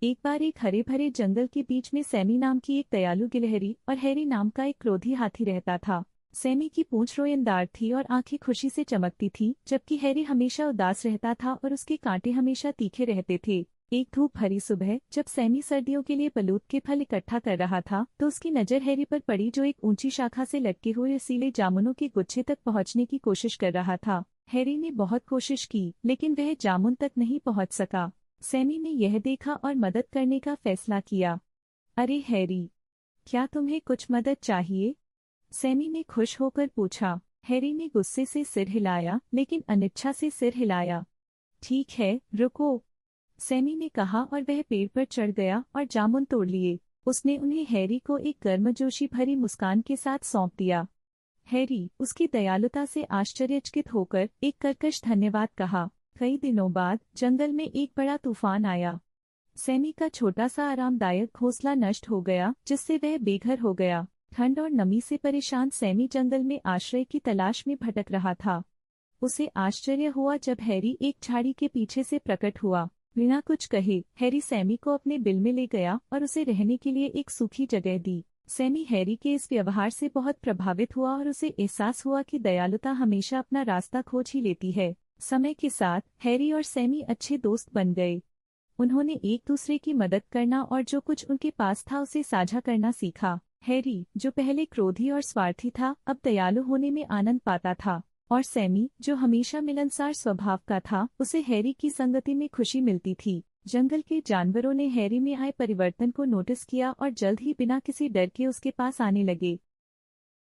एक बार एक हरे भरे जंगल के बीच में सैमी नाम की एक दयालु गिलहरी और हैरी नाम का एक क्रोधी हाथी रहता था। सैमी की पूंछ रोयनदार थी और आंखें खुशी से चमकती थी, जबकि हैरी हमेशा उदास रहता था और उसके कांटे हमेशा तीखे रहते थे। एक धूप भरी सुबह जब सैमी सर्दियों के लिए बलूत के फल इकट्ठा कर रहा था, तो उसकी नजर हैरी पर पड़ी, जो एक ऊंची शाखा से लटके हुए रसीले जामुनों के गुच्छे तक पहुंचने की कोशिश कर रहा था। हैरी ने बहुत कोशिश की, लेकिन वह जामुन तक नहीं पहुंच सका। सैमी ने यह देखा और मदद करने का फैसला किया। अरे हैरी, क्या तुम्हें कुछ मदद चाहिए? सैमी ने खुश होकर पूछा। हैरी ने गुस्से से सिर हिलाया, लेकिन अनिच्छा से सिर हिलाया। ठीक है, रुको, सैमी ने कहा और वह पेड़ पर चढ़ गया और जामुन तोड़ लिए। उसने उन्हें हैरी को एक गर्मजोशी भरी मुस्कान के साथ सौंप दिया। हैरी उसकी दयालुता से आश्चर्यचकित होकर एक कर्कश धन्यवाद कहा। कई दिनों बाद जंगल में एक बड़ा तूफान आया। सैमी का छोटा सा आरामदायक घोंसला नष्ट हो गया, जिससे वह बेघर हो गया। ठंड और नमी से परेशान सैमी जंगल में आश्रय की तलाश में भटक रहा था। उसे आश्चर्य हुआ जब हैरी एक झाड़ी के पीछे से प्रकट हुआ। बिना कुछ कहे हैरी सैमी को अपने बिल में ले गया और उसे रहने के लिए एक सूखी जगह दी। सैमी हैरी के इस व्यवहार से बहुत प्रभावित हुआ और उसे एहसास हुआ कि दयालुता हमेशा अपना रास्ता खोज ही लेती है। समय के साथ हैरी और सैमी अच्छे दोस्त बन गए। उन्होंने एक दूसरे की मदद करना और जो कुछ उनके पास था उसे साझा करना सीखा। हैरी, जो पहले क्रोधी और स्वार्थी था, अब दयालु होने में आनंद पाता था, और सैमी, जो हमेशा मिलनसार स्वभाव का था, उसे हैरी की संगति में खुशी मिलती थी। जंगल के जानवरों ने हैरी में आए परिवर्तन को नोटिस किया और जल्द ही बिना किसी डर के उसके पास आने लगे।